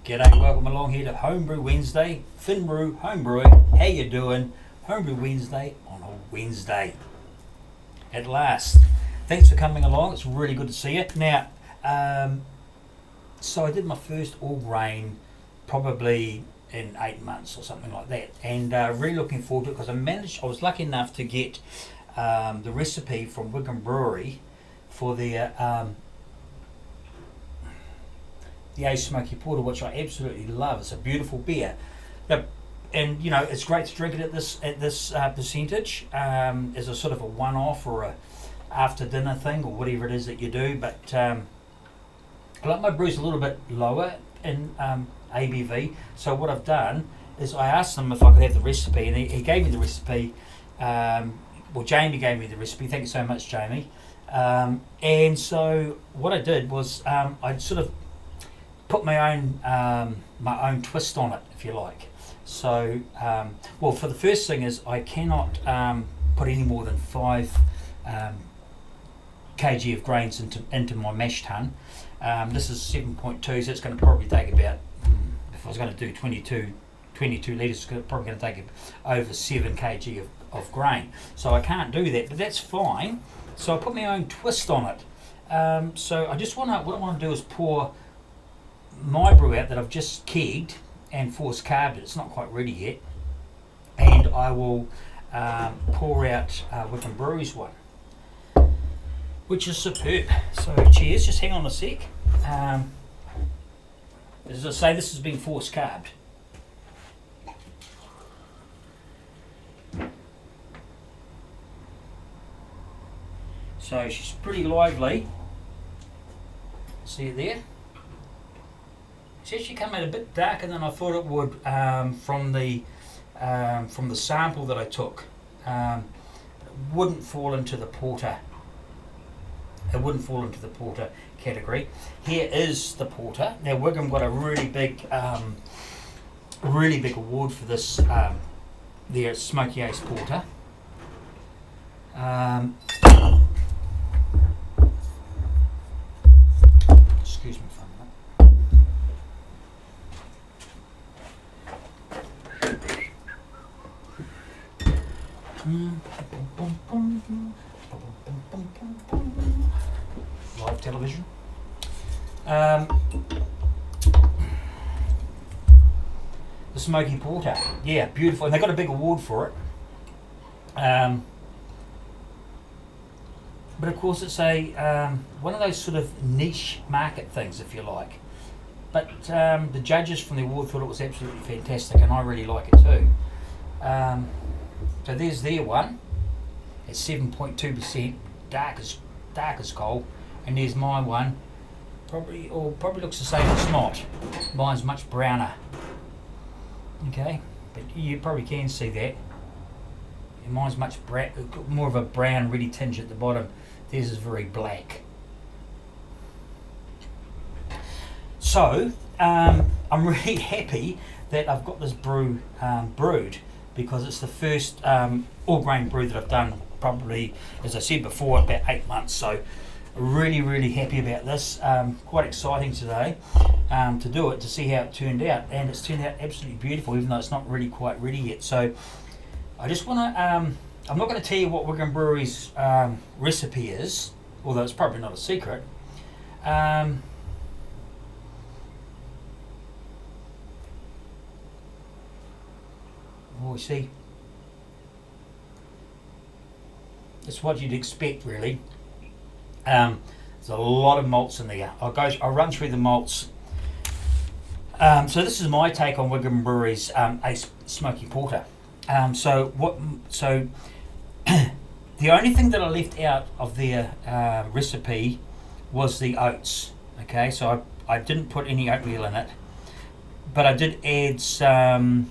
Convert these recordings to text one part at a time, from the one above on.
G'day, welcome along here to Homebrew Wednesday, Finbrew Homebrewing. How you doing? Homebrew Wednesday on a Wednesday. At last. Thanks for coming along, it's really good to see you. Now, so I did my first all grain probably in 8 months or something like that, and really looking forward to it because I was lucky enough to get the recipe from Wigram Brewery for their the Smokey Porter, which I absolutely love. It's a beautiful beer, and you know it's great to drink it at this percentage as a sort of a one-off or a after dinner thing or whatever it is that you do. But I like my brews a little bit lower in ABV. So what I've done is I asked them if I could have the recipe, and he gave me the recipe. Well, Jamie gave me the recipe. Thank you so much, Jamie. And so what I did was I sort of put my own twist on it, if you like. So, well, for the first thing is I cannot put any more than 5 kg of grains into my mash tun. This is 7.2, so it's going to probably take about, if I was going to do 22 litres, it's probably going to take over 7 kg of grain. So I can't do that, but that's fine. So I put my own twist on it. So I just what I want to do is pour my brew out that I've just kegged and force carbed it. It's not quite ready yet, and I will pour out Wigram Brewery's one, which is superb. So cheers, just hang on a sec. As I say, this has been force carbed. So she's pretty lively. See it there? It's actually come out a bit darker than I thought it would from the sample that I took. It wouldn't fall into the porter. It wouldn't fall into the porter category. Here is the porter. Now Wigram got a really big award for this. Their Smokey Ace Porter. Excuse me for a minute. Live television. The Smoky Porter, yeah, beautiful, and they got a big award for it. But of course, it's a one of those sort of niche market things, if you like. But the judges from the award thought it was absolutely fantastic, and I really like it too. So there's their one. It's 7.2%, dark as coal, and there's my one. Probably looks the same. It's not. Mine's much browner. Okay, but you probably can see that. And mine's much more of a brown, really tinge at the bottom. Theirs is very black. So I'm really happy that I've got this brew brewed, because it's the first all grain brew that I've done, probably, as I said before, about 8 months. So really happy about this. Quite exciting today to do it, to see how it turned out, and it's turned out absolutely beautiful, even though it's not really quite ready yet. So I just want to I'm not going to tell you what Wigram Brewery's recipe is, although it's probably not a secret. We see, it's what you'd expect, really. There's a lot of malts in there. I'll run through the malts. So this is my take on Wigram Brewery's Ace Smoky Porter. So the only thing that I left out of their recipe was the oats. Okay, so I didn't put any oatmeal in it, but I did add some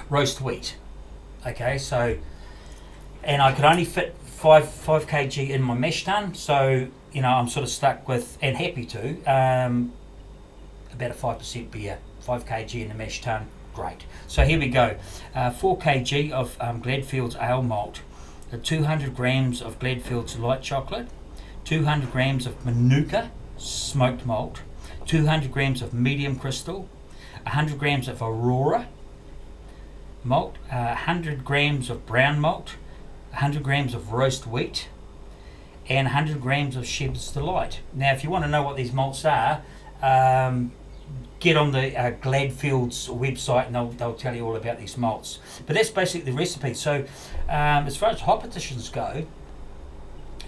roast wheat. Okay, so, and I could only fit 5 kg in my mash tun, so you know I'm sort of stuck with, and happy to, about a 5% beer, 5 kg in the mash tun. Great. So here we go. 4 kg of Gladfield's ale malt, 200 grams of Gladfield's light chocolate, 200 grams of Manuka smoked malt, 200 grams of medium crystal, 100 grams of Aurora malt, 100 grams of brown malt, 100 grams of roast wheat, and 100 grams of Shepherd's Delight. Now, if you want to know what these malts are, get on the Gladfield's website and they'll tell you all about these malts. But that's basically the recipe. So as far as hop additions go,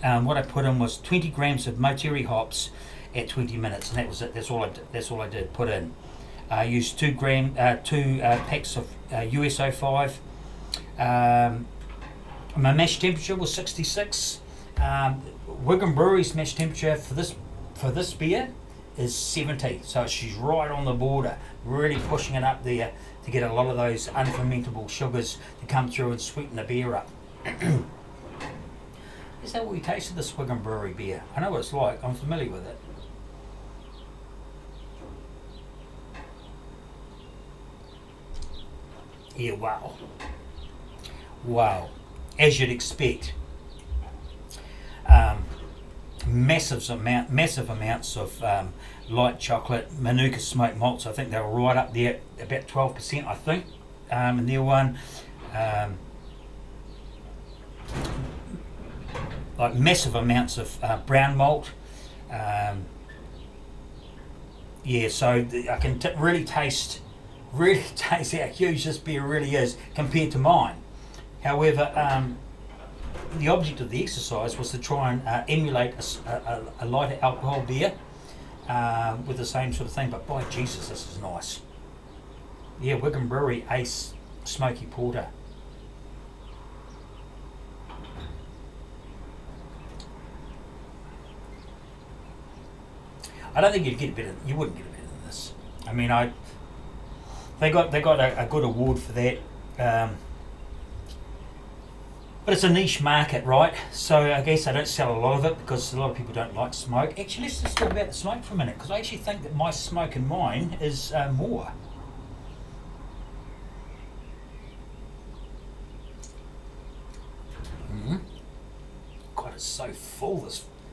what I put in was 20 grams of Moteri hops at 20 minutes, and that was it. That's all I did. Put in. I used 2 packs of US-05. My mash temperature was 66. Wigram Brewery's mash temperature for this beer is 70, so she's right on the border, really pushing it up there to get a lot of those unfermentable sugars to come through and sweeten the beer up. Is that what we tasted this Wigram Brewery beer? I know what it's like, I'm familiar with it. Yeah, wow, as you'd expect. Massive amounts of light chocolate Manuka smoked malts. I think they were right up there, about 12%, I think, in their one. Like massive amounts of brown malt. Yeah, so I can really taste how huge this beer really is compared to mine. However, the object of the exercise was to try and emulate a lighter alcohol beer with the same sort of thing, but by Jesus, this is nice. Yeah, Wigram Brewery Ace Smoky Porter. I don't think you wouldn't get it better than this. I mean, they got a good award for that. But it's a niche market, right? So I guess I don't sell a lot of it because a lot of people don't like smoke. Actually, let's just talk about the smoke for a minute, because I actually think that my smoke in mine is more. God, it's so full.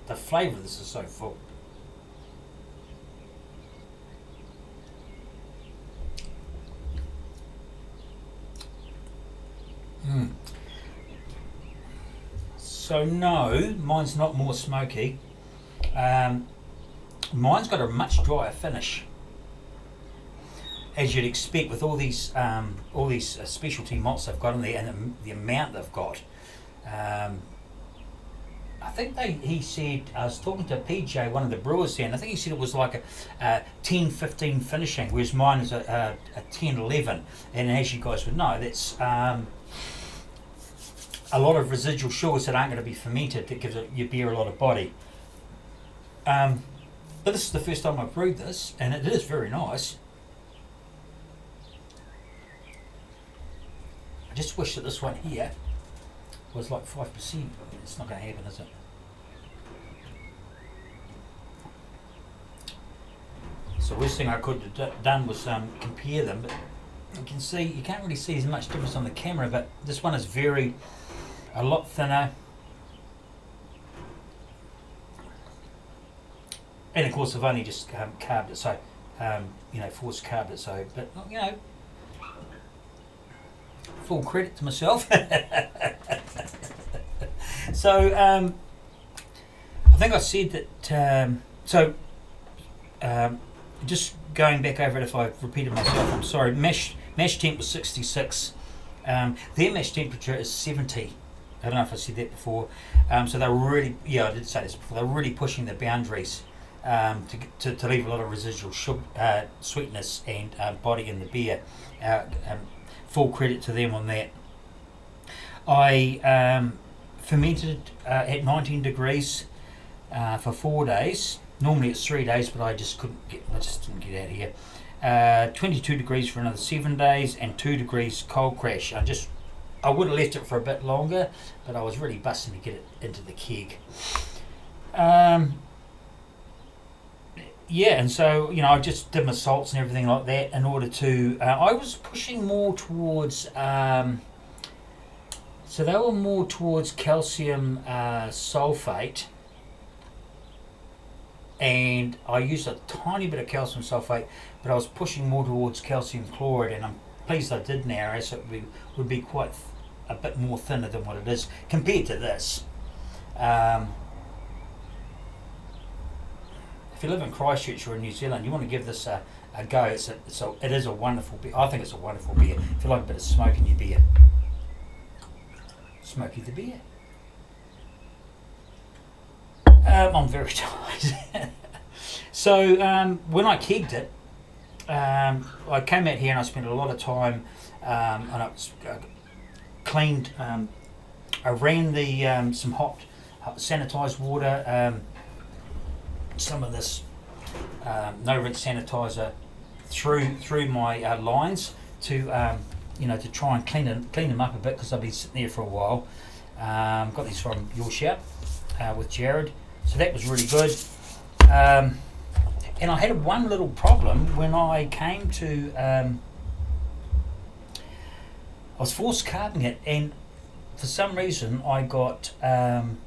The flavour of this is so full. So no, mine's not more smoky. Mine's got a much drier finish, as you'd expect with all these specialty malts they've got in there and the amount they've got. I think he said, I was talking to PJ, one of the brewers there, and I think he said it was like a 10-15 finishing, whereas mine is a 10-11. And as you guys would know, that's a lot of residual sugars that aren't going to be fermented that gives your beer a lot of body. But this is the first time I've brewed this, and it is very nice. I just wish that this one here was like 5%, but it's not going to happen, is it? So the worst thing I could have done was compare them, but you can see, you can't really see as much difference on the camera, but this one is a lot thinner, and of course I've only just carved it, so force carved it, so, but full credit to myself. So I think I said that, just going back over it, if I've repeated myself, I'm sorry. Mash temp was 66. Their mash temperature is 70. I don't know if I said that before. So they're really, I did say this before, they're really pushing the boundaries to leave a lot of residual sugar, sweetness and body in the beer. Full credit to them on that. I fermented at 19 degrees for 4 days. Normally it's 3 days, but I just didn't get out of here. 22 degrees for another 7 days and 2 degrees cold crash. I would have left it for a bit longer, but I was really busting to get it into the keg. And so, I just did my salts and everything like that in order to, I was pushing more towards, so they were more towards calcium sulfate. and I used a tiny bit of calcium sulfate, but I was pushing more towards calcium chloride, and I'm pleased I did now, as it would be quite a bit more thinner than what it is compared to this. If you live in Christchurch or in New Zealand, you want to give this a go. It is a wonderful beer. I think it's a wonderful beer. If you like a bit of smoke in your beer, Smokey the beer. I'm very tired. So when I kegged it, I came out here and I spent a lot of time and I cleaned. I ran the some hot sanitised water, some of this no rinse sanitizer through my lines to to try and clean them up a bit, because I've been sitting there for a while. Got these from your shop with Jared, so that was really good. And I had one little problem when I came to. I was forced carbing it, and for some reason I got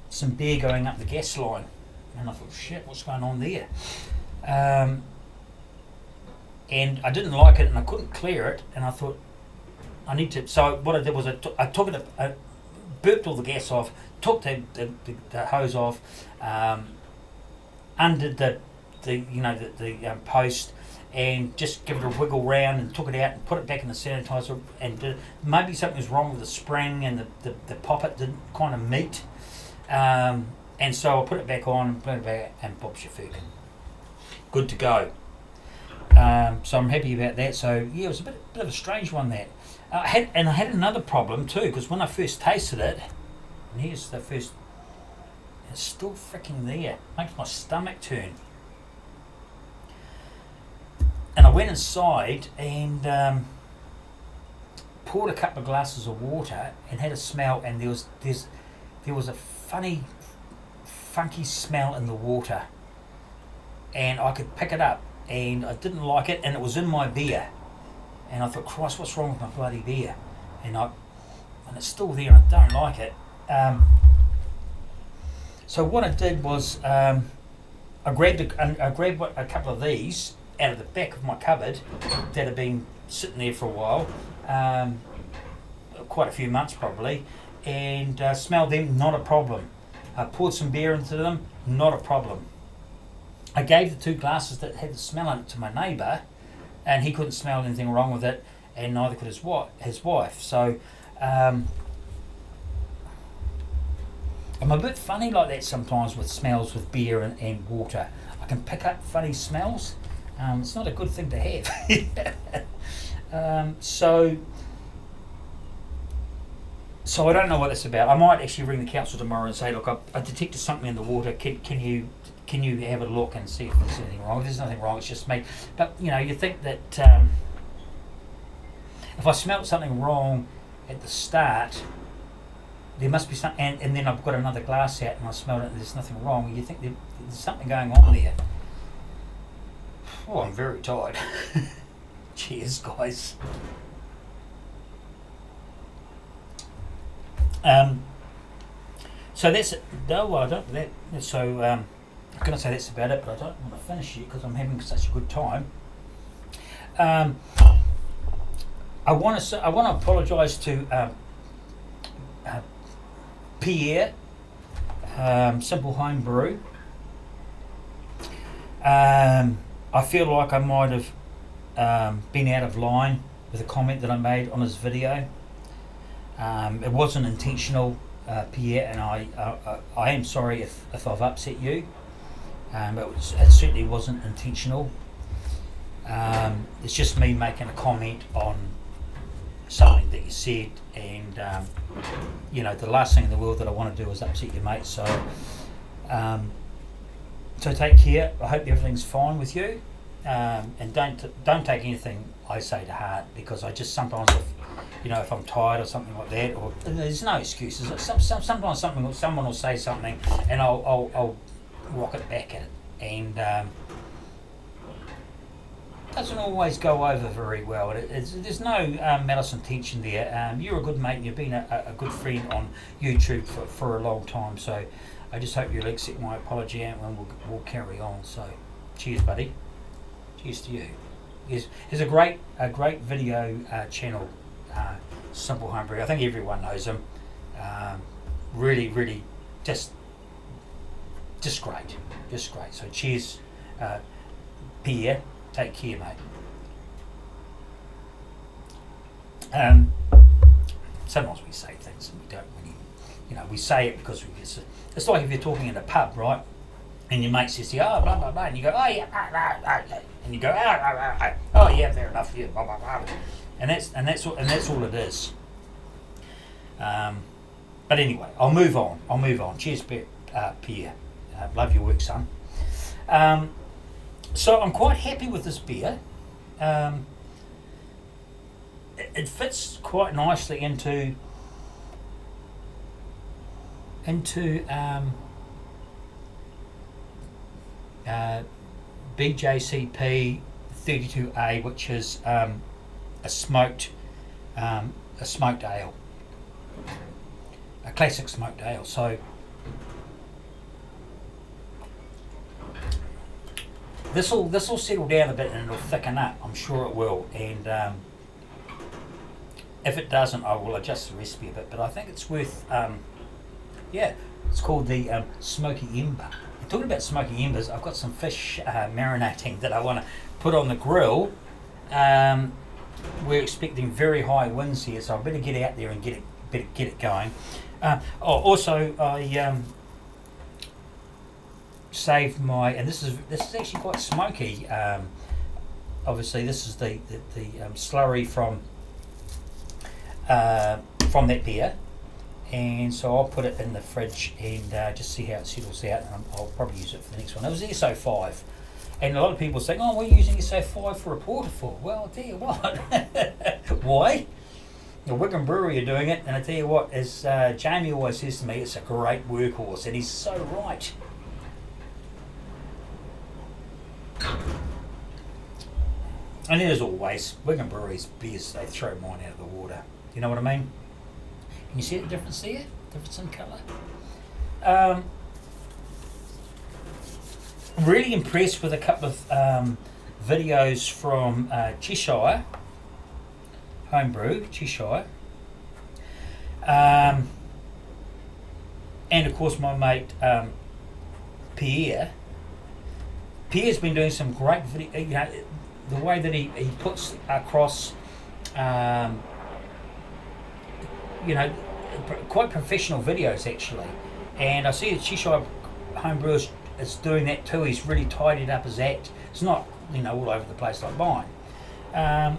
some beer going up the gas line, and I thought, shit, what's going on there? And I didn't like it, and I couldn't clear it, and I thought I need to. So what I did was I took it, I burped all the gas off, took the hose off, undid the post, and just give it a wiggle round and took it out and put it back in the sanitizer, and maybe something was wrong with the spring and the poppet didn't kind of meet, and so I put it back on and put it back, and Bob's your firkin. Good to go. So I'm happy about that. So yeah, it was a bit of a strange one, that. I had another problem too, because when I first tasted it, and here's the first, it's still freaking there. Makes my stomach turn. And I went inside and poured a couple of glasses of water and had a smell, and there was a funky smell in the water, and I could pick it up, and I didn't like it, and it was in my beer, and I thought, Christ, what's wrong with my bloody beer? And it's still there, and I don't like it. So what I did was I grabbed a couple of these out of the back of my cupboard that had been sitting there for a while, quite a few months probably, and smelled them, not a problem. I poured some beer into them, not a problem. I gave the 2 glasses that had the smell in it to my neighbour, and he couldn't smell anything wrong with it, and neither could his wife. So I'm a bit funny like that sometimes with smells with beer and water. I can pick up funny smells. It's not a good thing to have. So I don't know what that's about. I might actually ring the council tomorrow and say, look, I detected something in the water. Can you have a look and see if there's anything wrong? If there's nothing wrong, it's just me. But you think that if I smelt something wrong at the start, there must be something, and then I've got another glass out and I smelled it and there's nothing wrong. You think there's something going on there. Oh, I'm very tired. Cheers, guys. So that's it. No, I don't. So I'm going to say that's about it, but I don't want to finish it because I'm having such a good time. I want to apologise to Pierre, Simple Home Brew. I feel like I might have been out of line with a comment that I made on his video. It wasn't intentional, Pierre, and I am sorry if I've upset you. It certainly wasn't intentional. It's just me making a comment on something that you said, and the last thing in the world that I want to do is upset your mate. So take care. I hope everything's fine with you, and don't take anything I say to heart, because I just sometimes, if I'm tired or something like that, or there's no excuses. Sometimes someone will say something, and I'll rock it back at it, and doesn't always go over very well. There's no malice intention there. You're a good mate, and you've been a good friend on YouTube for a long time. So I just hope you'll accept my apology, and we'll carry on. So, cheers, buddy. Cheers to you. He's a great video channel, Simple Homebrew. I think everyone knows him. Really, just great, So, cheers, Pierre. Take care, mate. Sometimes we say things and we don't really, we say it because it's like if you're talking in a pub, right? And your mate says, "Oh, blah blah blah," and you go, "Oh yeah," and you go, "Oh yeah, fair enough, yeah, blah blah blah," and that's all it is. But anyway, I'll move on. Cheers, Pierre. Love your work, son. So I'm quite happy with this beer. It fits quite nicely into BJCP 32A, which is a smoked ale, a classic smoked ale. So this will settle down a bit and it'll thicken up. I'm sure it will. And if it doesn't, I will adjust the recipe a bit. But I think it's worth. It's called the Smoky Ember. And talking about smoky embers, I've got some fish marinating that I want to put on the grill. We're expecting very high winds here, so I better get out there and get it going. Also, I saved my, and this is actually quite smoky. Obviously, this is the slurry from that beer. And so I'll put it in the fridge and just see how it settles out, and I'll probably use it for the next one. It was SO5, and a lot of people say, "Oh, we're using SO5 for a porter for." Well, I'll tell you what. Why? The Wigram Brewery are doing it, and I tell you what, as Jamie always says to me, it's a great workhorse, and he's so right. And as always, Wigram Brewery's beers, they throw mine out of the water. You know what I mean? Can you see the difference there? Difference in colour. Really impressed with a couple of videos from Cheshire, Homebrew, Cheshire. And of course my mate Pierre. Pierre's been doing some great video, the way that he puts across quite professional videos actually, and I see that Cheshire Homebrew is doing that too. He's really tidied up his act. It's not all over the place like mine. And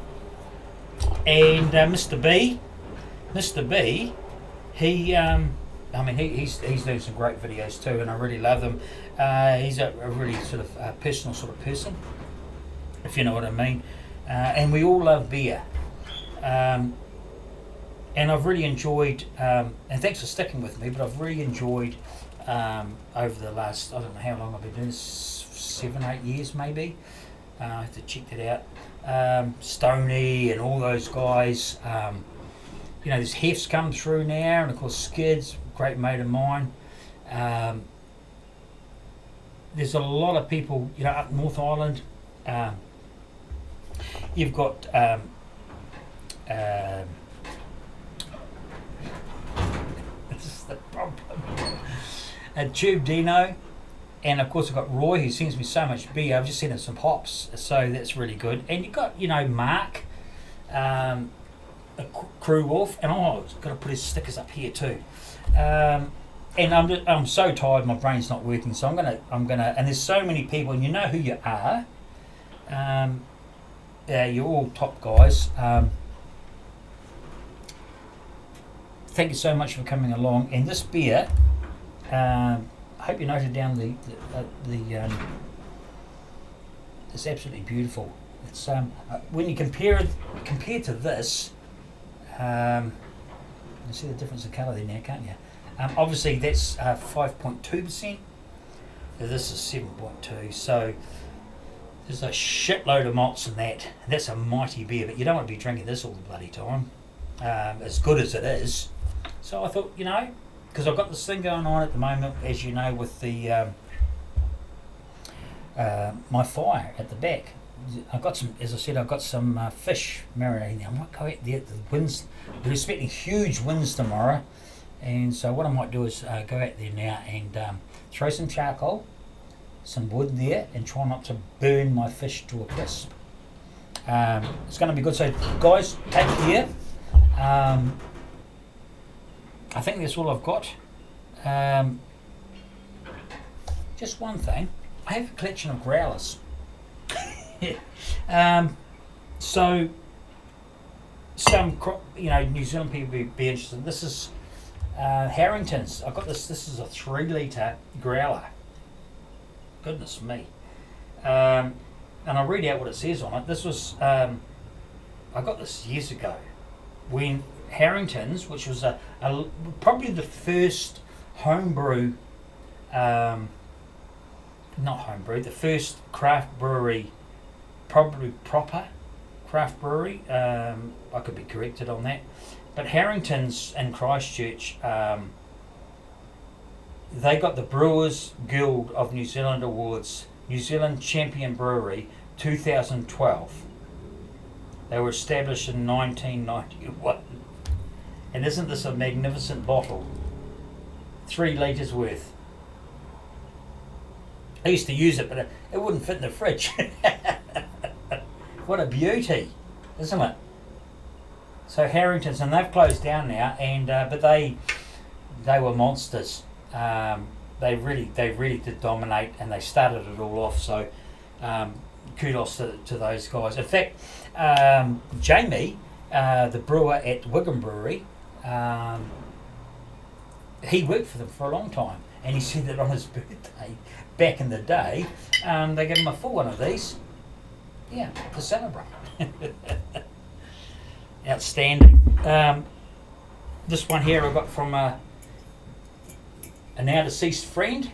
Mr. B, he's doing some great videos too, and I really love them. He's a really sort of personal sort of person, if you know what I mean. And we all love beer. And I've really enjoyed, and thanks for sticking with me, but I've really enjoyed over the last, I don't know how long I've been doing this, 7-8 years maybe. I have to check that out. Stoney and all those guys. There's Hef's come through now, and of course Skids, great mate of mine. There's a lot of people, up North Island. You've got this is the problem. Tube Dino, and of course I've got Roy, who sends me so much beer. I've just sent him some hops, so that's really good. And you've got Mark, a Crew Wolf, and I've got to put his stickers up here too. And I'm so tired, my brain's not working, so I'm gonna. And there's so many people, and you know who you are. You're all top guys. Thank you so much for coming along. And this beer, I hope you noted down the it's absolutely beautiful. It's when you compare to this, you see the difference in colour there now, can't you? Obviously that's 5.2%. This is 7.2. So there's a shitload of malts in that. That's a mighty beer, but you don't want to be drinking this all the bloody time. As good as it is. So I thought, because I've got this thing going on at the moment, as you know, with the my fire at the back. I've got some, as I said, I've got some fish marinating. I might go out there. The winds, we're expecting huge winds tomorrow, and so what I might do is go out there now and throw some charcoal, some wood there, and try not to burn my fish to a crisp. It's going to be good. So guys, take care. I think that's all I've got. Just one thing, I have a collection of growlers. So some New Zealand people be interested. This is Harrington's. I've got this. This is a 3 litre growler. Goodness me. And I'll read out what it says on it. This was I got this years ago when Harrington's, which was probably the first homebrew, not homebrew, the first craft brewery, probably proper craft brewery. I could be corrected on that, but Harrington's in Christchurch, they got the Brewers Guild of New Zealand Awards, New Zealand Champion Brewery 2012. They were established in 1991. And isn't this a magnificent bottle? 3 litres worth. I used to use it, but it wouldn't fit in the fridge. What a beauty, isn't it? So Harrington's, and they've closed down now, and but they were monsters. They really did dominate, and they started it all off. So kudos to those guys. In fact, Jamie, the brewer at Wigram Brewery, he worked for them for a long time, and he said that on his birthday back in the day, they gave him a full one of these, to celebrate. Outstanding. This one here I got from a now deceased friend,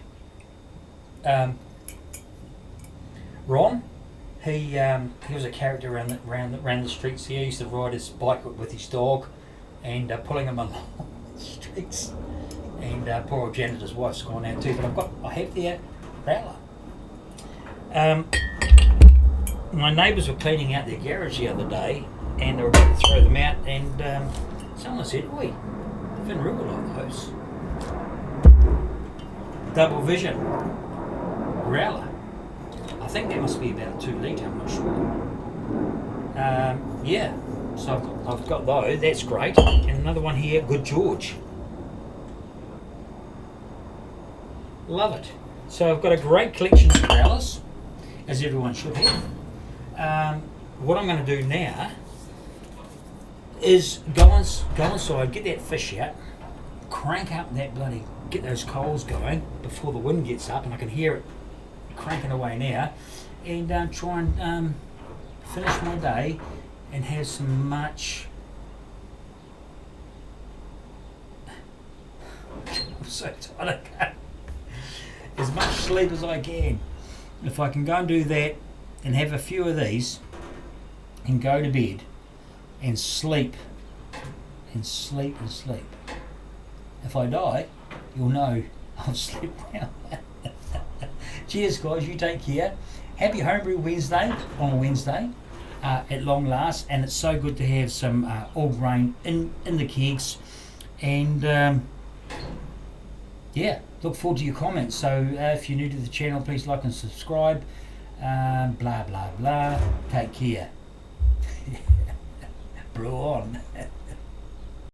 Ron. He was a character around the streets here. He used to ride his bike with his dog and pulling him along the streets. And poor old Janet, his wife's gone out too. But I have their growler. My neighbours were cleaning out their garage the other day, and they were about to throw them out. And someone said, "Oi, they've been real like those." Double Vision growler. I think that must be about a 2 litre, I'm not sure. So I've got those, that's great. And another one here, Good George. Love it. So I've got a great collection of growlers, as everyone should have. What I'm going to do now is go inside, get that fish out, crank up that get those coals going before the wind gets up, and I can hear it cranking away now, and try and finish my day and have some much I'm so tired, as much sleep as I can. If I can go and do that and have a few of these and go to bed and sleep and sleep and sleep, if I die, you'll know I've slept well. Cheers guys, you take care. Happy Homebrew Wednesday on a Wednesday at long last, and it's so good to have some all grain in the kegs, and look forward to your comments. So if you're new to the channel, please like and subscribe. Blah blah blah. Take care. Brew on.